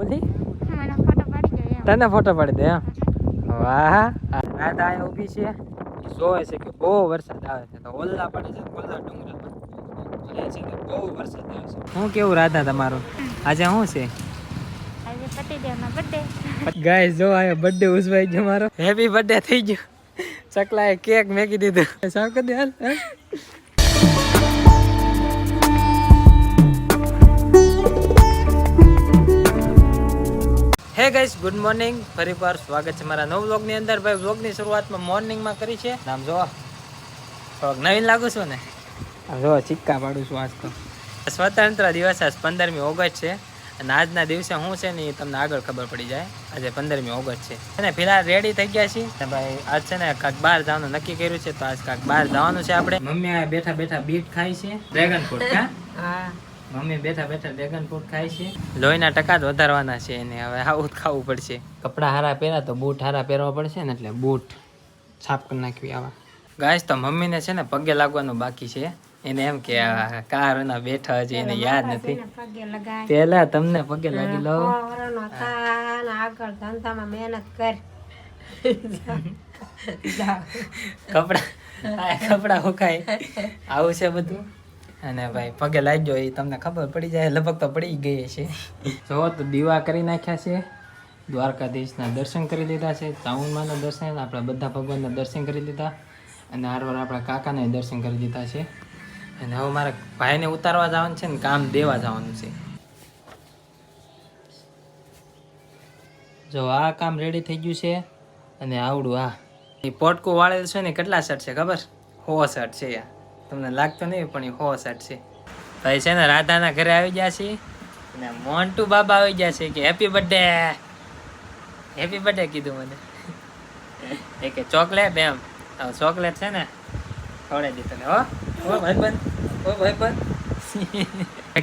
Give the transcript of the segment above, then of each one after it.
બોલી મને ફોટો પાડી દે તને ફોટો પાડી દે એમ વાહ રાધા અહીંયા ઊભી છે જોવે છે કે બહુ વરસાદ આવે છે તો ઓલ્લા પડે છે ઓલ્લા ડુંગરા પર છે કે બહુ વરસાદ આવે છે શું કેવું રાધા તમારું આજે શું છે આજે પતિદેવનો બર્થડે ગાઈસ જો આ બર્થડે ઉજવાઈ ગયો મારો હેપી બર્થડે થઈ ગયો ચકલાએ કેક મેકી દીધું સાવ કરી દે હાલ હે ગાઈસ ગુડ મોર્નિંગ ફરી વાર સ્વાગત છે મારા નવ વ્લોગની અંદર ભાઈ વ્લોગની શરૂઆતમાં મોર્નિંગમાં કરી છે આમ જો થોડોક નવીન લાગુ છું ને આમ જો ચિક્કા પાડું છું આજ તો સ્વતંત્ર દિવસ આજ 15મી ઓગસ્ટ છે અને આજના દિવસે શું છે ને એ તમને આગળ ખબર પડી જાય આજે 15મી ઓગસ્ટ છે અને ફિલહાલ રેડી થઈ ગયા છીએ ભાઈ આજ છે ને કાંક બહાર જવાનું નક્કી કર્યું છે તો આજ કાંક બહાર જવાનું છે આપણે મમ્મી આ બેઠા બેઠા બીટ ખાય છે ડ્રેગન ફ્રૂટ હા મમ્મી બેઠા બેઠા ડ્રેગન ફ્રૂટ ખાય છે લોહીના ટકા જ વધારવાના છે એને હવે આવું જ ખાવું પડશે કપડા હારા પહેર્યા તો બૂટ હારા પહેરવા પડશે ને એટલે બૂટ છાપ કરી નાખવી આવા ગાઈસ તો મમ્મીને છે ને પગે લાગવાનું બાકી છે એને એમ કે કાર ના બેઠા હજી એને યાદ નથી પેલા તમને પગે લાગી લો આગળ ધંધામાં મહેનત કર કપડા હુકાય આવું છે બધું અને ભાઈ પગે લાગજો એ તમને ખબર પડી જાય લગભગ તો પડી ગઈ છે જો તો દીવા કરી નાખ્યા છે દ્વારકાધીશના દર્શન કરી લીધા છે ચામુંડમાના દર્શન આપણા બધા ભગવાનના દર્શન કરી લીધા અને હારવાર આપણા કાકાના દર્શન કરી દીધા છે અને હવે મારા ભાઈને ઉતારવા જવાનું છે ને કામ દેવા જવાનું છે જો આ કામ રેડી થઈ ગયું છે અને આવડું આ એ પોટકું વાળેલું છે ને કેટલા શર્ટ છે ખબર 100 શર્ટ છે યાર તમને લાગતો નહીં પણ એ 100 શર્ટ છે ભાઈ છે ને રાધાના ઘરે આવી ગયા છે અને મોન્ટુ બાબા આવી ગયા છે કે હેપી બર્થડે કીધું મને એ કે ચોકલેટ એમ ચોકલેટ છે ને ખવડાવી દીધું ને હો ભાઈબંધ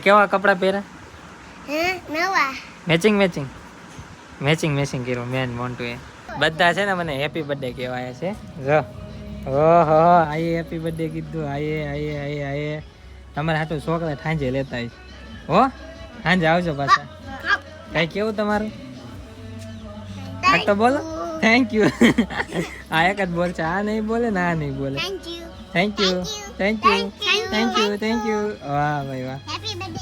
કેવા કપડા પહેર્યા મેચિંગ કર્યું મેન મોન્ટુ એ બધા છે ને મને હેપી બર્થડે કહેવાય છે જો ઓહો આયે હેપી બર્થડે કીધું આયે તમારે હાટું ચોકલેટ સાંજે લેતા આવીશ હો સાંજે આવજો પાછા કઈ કેવું તમારું તો બોલો થેન્ક યુ આ એક જ બોલ છે આ નહીં બોલે ને આ નહીં બોલે થેન્ક યુ વાહ ભાઈ વાહ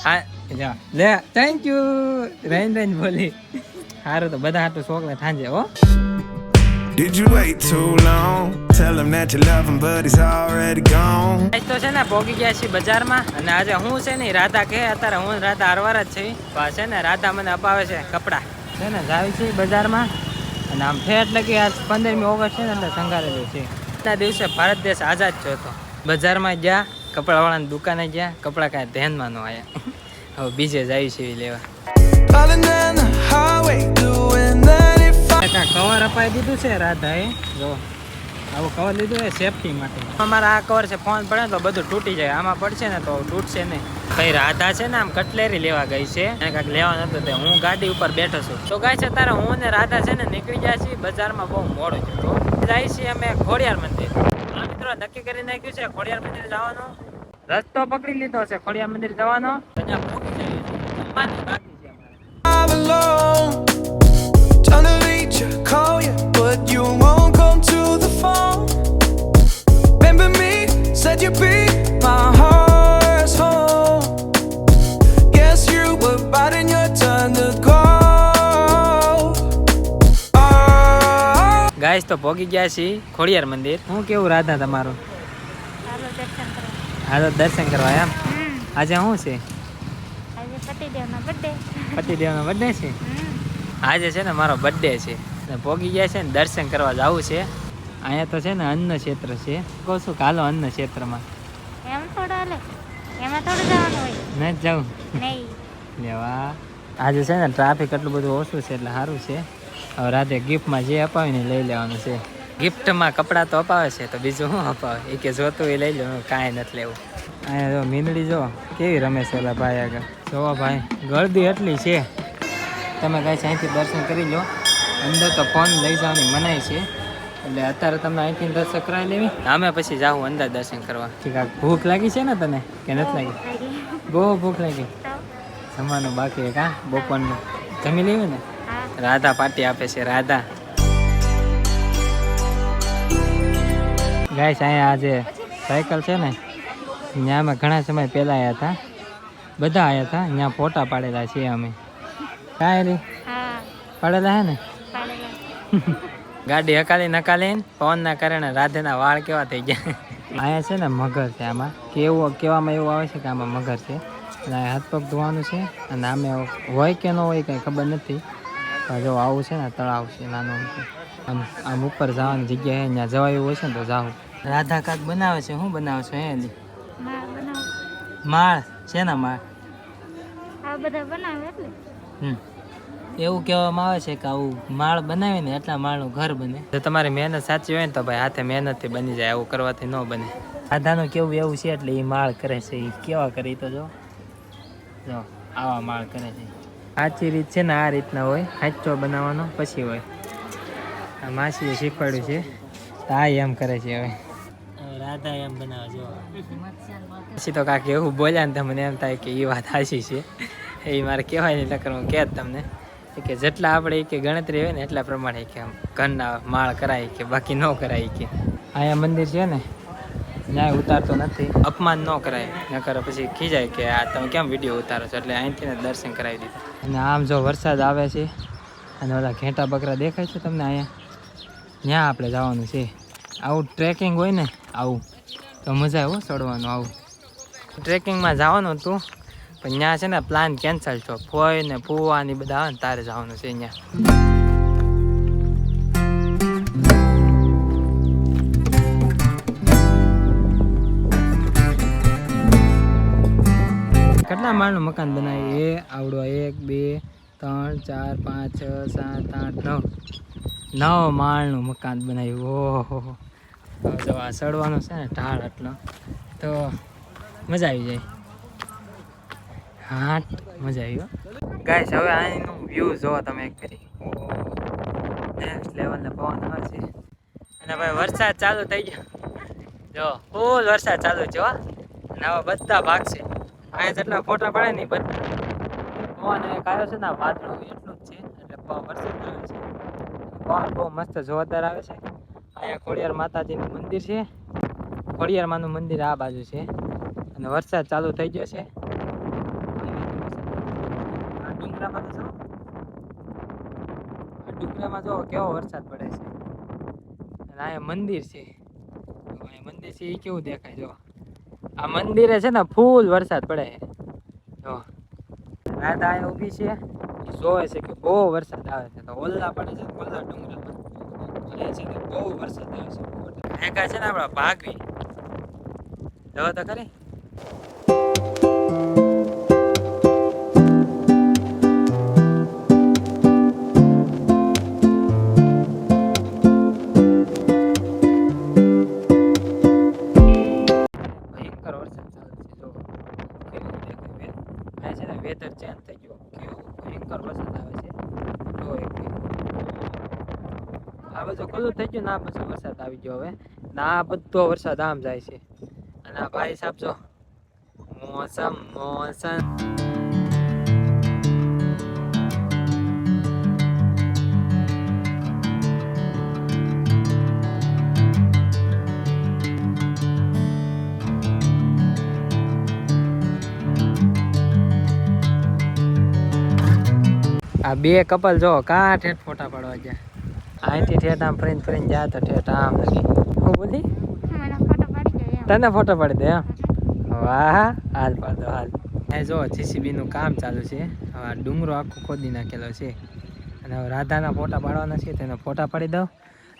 હા જા લે થેન્ક યુ રેન બોલી સારું તો બધા હાટું ચોકલેટ સાંજે હો Did you wait too long? Tell him that you love him, but he's already gone. આજ તો છે ને પોગી ગયા છીએ બજારમાં અને આજે હું છે ને રાધા કે અત્યારે હું રાધા હરવાર જ છે પણ છે ને રાધા મને અપાવે છે કપડા છે ને જાવી છે બજારમાં અને આમ ઠેઠ લગી આજ 15મી ઓગસ્ટ છે ને એટલે સંઘારેલું છે આજના દિવસે ભારત દેશ આઝાદ થયો હતો બજારમાં ગયા કપડાવાળાની દુકાને ગયા કપડા કાંઈ ધ્યાનમાં ન આવ્યા હવે બીજે જાય છે લેવા કવર અપાઈ દીધું છે રાધાએ જો આવું કવર લીધું એ સેફટી માટે અમારા આ કવર છે ફોન પડે તો બધું તૂટી જાય આમાં પડશે ને તો તૂટશે નહીં ભાઈ રાધા છે ને આમ કટલેરી લેવા ગઈ છે એને કાંઈક લેવા નતું તે હું ગાડી ઉપર બેઠો છું તો ગાય છે તારે હું ને રાધા છે ને નીકળી જાય છે બજારમાં બહુ મોડું છે તો જાય છે અમે ખોડિયાર મંદિર મિત્રો નક્કી કરી નાખ્યું છે ખોડિયાર મંદિર જવાનો રસ્તો પકડી લીધો છે ખોડિયાર મંદિર જવાનો ત્યાં પહોંચી જાય બાકી છે Call you, but you won't come to the phone. Remember me, said you'd be my heart's home. Guess you were biding your turn to go. Guys તો પહોંચી ગયા છીએ ખોડિયાર મંદિર હું કેવું રાધા તમારું હાલો દર્શન કરવા એમ આજે શું છે પતિદેવનો બર્થડે છે આજે છે ને મારો બર્થડે છે ને પોગી ગયા છે ને દર્શન કરવા જવું છે અહીંયા તો છે ને અન્ન ક્ષેત્ર છે કહું છું કાલો અન્ન ક્ષેત્રમાં નથી જવું લેવા આજે છે ને ટ્રાફિક એટલું બધું ઓછું છે એટલે સારું છે હવે રાતે ગિફ્ટમાં જે અપાવે ને લઈ લેવાનું છે ગિફ્ટમાં કપડાં તો અપાવે છે તો બીજું શું અપાવે એ કે જોતું એ લઈ લો કાંઈ નથી લેવું અહીંયા જો મીંદડી જો કેવી રમે છે ઓલા ભાઈ આગળ જોવો ભાઈ ગળદી એટલી છે તમે કાંઈ અહીંથી દર્શન કરી લો અંદર તો ફોન લઈ જવાની મનાઈ છે એટલે અત્યારે તમને અહીંથી દર્શન કરાવી લેવી અમે પછી જાઉં અંદર દર્શન કરવા ઠીક ભૂખ લાગી છે ને તને કે નથી લાગી બહુ ભૂખ લાગી જમવાનું બાકી કાં બપોરનું જમી લેવું ને રાધા પાર્ટી આપે છે રાધા ગાઈસ અહીંયા આજે સાયકલ છે ને ત્યાં અમે ઘણા સમય પહેલા આવ્યા હતા બધા આવ્યા હતા ત્યાં ફોટા પાડેલા છીએ અમે કાંઈ રે પાડેલા હે ને ગાડી હકાલી નકાલીને પવનના કારણે રાધેના વાળ કેવા થઈ ગયા અહીંયા છે ને મગર છે આમાં કેવામાં એવું આવે છે કે આમાં મગર છે અને હાથ પગ ધોવાનું છે અને આમે હોય કે ન હોય કંઈ ખબર નથી પણ જો આવું છે ને તળાવ છે નાનું આમ ઉપર જવાની જગ્યા છે ત્યાં જવા એવું હોય છે ને તો જાઉં રાધા કાક બનાવે છે શું બનાવે છે એની માળ છે ને માળ એવું કહેવામાં આવે છે કે આવું માળ બનાવે ને એટલા માળનું ઘર બને જો તમારી મહેનત સાચી હોય ને તો ભાઈ હાથે મહેનતથી બની જાય આવું કરવાથી ન બને રાધાનું કેવું એવું છે એટલે એ માળ કરે છે એ કેવા કરે તો જો આવા માળ કરે છે સાચી રીત છે ને આ રીતના હોય સાચો બનાવવાનો પછી હોય આ માસીએ શીખવાડ્યું છે તો આ એમ કરે છે હવે રાધા એમ બનાવે જો પછી તો કાંક એવું બોલ્યા ને તો મને એમ થાય કે એ વાત સાચી છે એ મારે કહેવાય નહીં નકર હું કહે તમને કે જેટલા આપણે કે ગણતરી હોય ને એટલા પ્રમાણે કે આમ ઘરના માળ કરાય કે બાકી ન કરાય કે અહીંયા મંદિર છે ને ન્યાય ઉતારતો નથી અપમાન ન કરાય નકર પછી ખીજાય કે આ તમે કેમ વિડીયો ઉતારો છો એટલે અહીંથી ને દર્શન કરાવી દીધા અને આમ જો વરસાદ આવે છે અને ઓલા ઘેટા બકરા દેખાય છે તમને અહીંયા ત્યાં આપણે જવાનું છે આવું ટ્રેકિંગ હોય ને આવું તો મજા આવે ચડવાનું આવું ટ્રેકિંગમાં જવાનું હતું પણ ત્યાં છે ને પ્લાન કેન્સલ છો ફોય ને ફૂવા ને બધા આવે ને તારે જવાનું છે અહીંયા કેટલા માળનું મકાન બનાવ્યું એ આવડો 1 2 3 4 5 6 7 8 9 માળનું મકાન બનાવ્યું ઓહો જો આ ચડવાનું છે ને ઢાળ એટલો તો મજા આવી જાય હા મજા આવી ગાઈસ હવે અહીંનું વ્યૂ જોવો તમે એક ફરી નેક્સ્ટ લેવલને પવન આવે છે અને ભાઈ વરસાદ ચાલુ થઈ ગયો જો ફૂલ વરસાદ ચાલુ છે હો અને હવે બધા ભાગશે અહીંયા જેટલા ફોટા પડે ને બધા પવન એક આવ્યો છે ને વાદળું એટલું જ છે એટલે વરસાદ આવે છે પવન બહુ મસ્ત જોરદાર આવે છે અહીંયા ખોડિયાર માતાજીનું મંદિર છે ખોડિયાર માનું મંદિર આ બાજુ છે અને વરસાદ ચાલુ થઈ ગયો છે ડુંગરામાં જો કેવો વરસાદ પડે છે અને અહીંયા મંદિર છે મંદિર છે એ કેવું દેખાય જો આ મંદિરે છે ને ફૂલ વરસાદ પડે છે જો રાધા અહીંયા ઊભી છે એ જોવે છે કે બહુ વરસાદ આવે છે તો ઓલા પડે છે ઓલા ડુંગરામાં છે ને બહુ વરસાદ આવે છે ભેગા છે ને આપણા ભાગવી જો તો ખરી વેધર ચેન્જ થઈ ગયો કેવું ભયંકર વરસાદ આવે છે તો આ બધું ખુલ્લું થઈ ગયું ને આ પછી વરસાદ આવી ગયો હવે ના બધો વરસાદ આમ જાય છે અને આ ભાઈ સાહેબ જો મોસમ આ બે કપલ જો કા ઠેઠ ફોટા પાડવા ગયા અહીંથી ઠેઠ આમ ફરીને જાય તો ઠેઠ આમ લગી હું બોલી તને ફોટો પાડી દે વાહ હાલ પાડ દો હાલ એ જો જીસીબી નું કામ ચાલુ છે હવે ડુંગરો આખો ખોદી નાખેલો છે અને હવે રાધાના ફોટા પાડવાના છે તેને ફોટા પાડી દઉં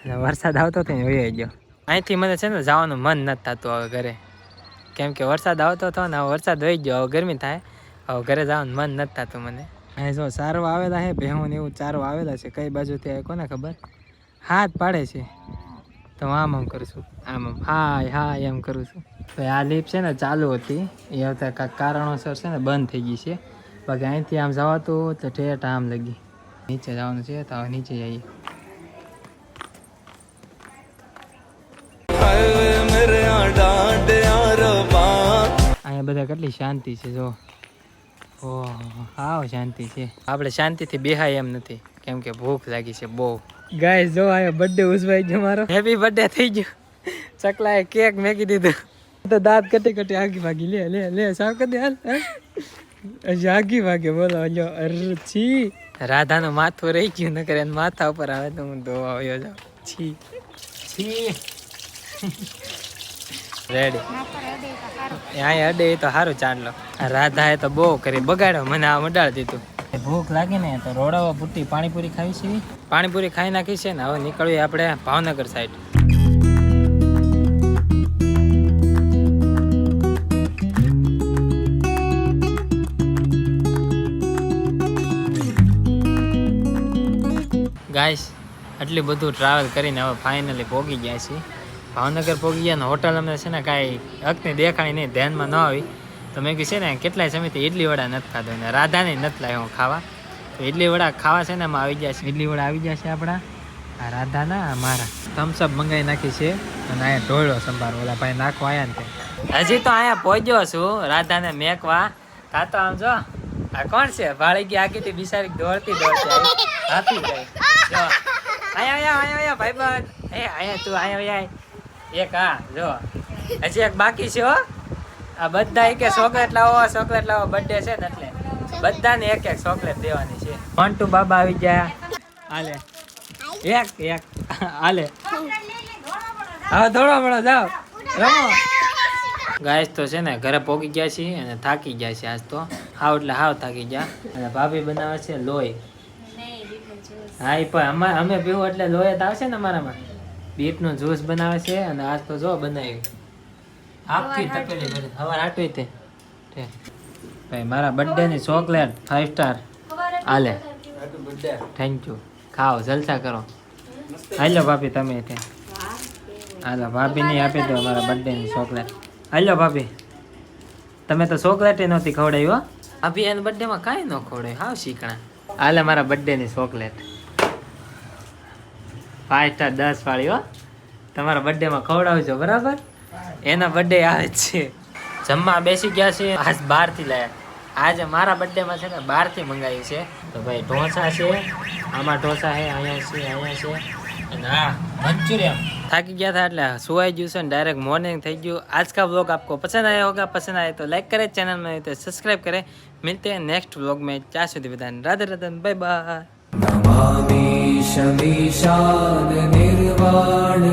અને વરસાદ આવતો તો વહી ગયો અહીંથી મને છે ને જવાનું મન નથી થતું હવે ઘરે કેમ કે વરસાદ આવતો હતો ને હવે વરસાદ વહી ગયો હવે ગરમી થાય હવે ઘરે જવાનું મન નથી થતું મને અહીં જો ચારવા આવેલા છે ભેહું ને એવું ચારવા આવેલા છે કઈ બાજુથી આવે કોને ખબર હાથ પાડે છે તો આમ કરું છું આમ હા એમ કરું છું તો આ લીપ છે ને ચાલુ હતી એ હવે કાંઈક કારણોસર છે ને બંધ થઈ ગઈ છે બાકી અહીંથી આમ જવાતું તો ઠેઠ આમ લગી નીચે જવાનું છે તો હવે નીચે જઈએ અહીંયા બધા કેટલી શાંતિ છે જો ઓહ હાવ શાંતિ છે. આપણે શાંતિથી બેહાય એમ નથી, કેમ કે ભૂખ લાગી છે બહુ. ગાઈસ જો આ બર્થડે ઉજવાઈ ગયો મારો. હેપી બર્થડે થઈ ગયો. ચકલાએ કેક મેકી દીધું. તો દાંત કટી આગી ભાગી. લે સાવ કરી દે હાલ. હજી આગી ભાગે બોલો. લ્યો અરછી રાધાનું માથું રહી ગયું, નકર એને માથા ઉપર આવે તો હું ધોવા આવ્યો જાઉં. છી રેડી. અહીંયા અડે તો સારું ચાંદલો. રાધાએ તો બહુ કરી બગાડ્યો, મને આ મડાડી દીધું. ભૂખ લાગી ને તો રોડાવા પૂરતી પાણીપુરી ખાવી છે. પાણીપુરી ખાઈ નાખી છે ને હવે નીકળીએ આપણે ભાવનગર સાઈડ. ગાઈસ આટલી બધું ટ્રાવેલ કરીને હવે ફાઇનલી પહોંચી ગયા છીએ ભાવનગર. પહોંચી ગયા ને હોટલ અમને છે ને કાંઈ હકની દેખાણી નહીં, ધ્યાનમાં ન આવી. તો મેં કીધું છે ને કેટલાય સમયથી ઇડલી વડા નથી ખાધો ને રાધાને નથી લાવ્યો ખાવા. તો ઇડલી વડા ખાવા છે ને એમાં આવી ગયા છે. ઇડલી વડા આવી ગયા છે આપણા. આ રાધાના મારા થમ્સઅપ મંગાવી નાખી છે. અને અહીંયા ઢોળ્યો સંભાર ઓલા ભાઈ નાખવા આવ્યા ને હજી તો અહીંયા પહોંચ્યો છું રાધાને મેકવા. કા તો આમ જો આ કોણ છે ભાળી ગઈ આગીથી બિચારી દોડતી હાથી ગઈ. જો અહીંયા ભાઈબંધ. અહીંયા તું અહીંયા એક હા જો હજી એક બાકી છે હો. આ બધા કે ચોકલેટ લાવો બર્થડે છે ને એટલે બધાને એક ચોકલેટ દેવાની છે. મોન્ટુ બાબા આવી ગયા. હાલે એક હાલે હવે થોડો મળો જાઓ રમો. ગાઈસ તો છે ને ઘરે પહોંચી ગયા છીએ અને થાકી ગયા છે આજ તો. હાવ એટલે હાવ થાકી ગયા. અને ભાભી બનાવે છે લોહી. હા એ પણ અમે પીવું એટલે લોહી આવશે ને અમારામાં. બીટનું જ્યુસ બનાવે છે અને આજ તો જો બનાવ્યું આખી તપેલી ભરી સવાર આટવી તે ભાઈ મારા બર્થડે ની ચોકલેટ 5 સ્ટાર આલે. Thank you. ખાઓ જલસા કરો. હાલો ભાભી તમે હાલો ભાભી ની આપી દો મારા બર્થડે ની ચોકલેટ. હાલો ભાભી તમે તો ચોકલેટ નહોતી ખવડાવી હો. ભાભી એના બર્થડે માં કાંઈ ન ખવડાવી હાવ શીખણા. હાલે મારા બર્થડે ની ચોકલેટ 5 સ્ટાર 10 વાળી હો. તમારા બર્થડે માં ખવડાવજો બરાબર. એના બર્થડે આવે છે. જમવા બેસી ગયા છે. આજ બહારથી લાયા. આજે મારા બર્થડે માં છે ને બહારથી મંગાવી છે. તો ભાઈ ઢોસા છે, આમાં ઢોસા છે, અહીંયા છે અને હા મંચુરિયન. થાકી ગયા था એટલે સુવાઈ ગયું છે ને ડાયરેક્ટ मॉर्निंग થઈ ગયું. आज का व्लॉग आपको पसंद आया होगा. पसंद आए तो लाइक करें, चैनल में तो सब्सक्राइब करें. मिलते हैं नेक्स्ट व्लॉग में. ત્યાં સુધી બધાને રાધે રાધે બાય બાય. नमामि शमीशान निर्वाण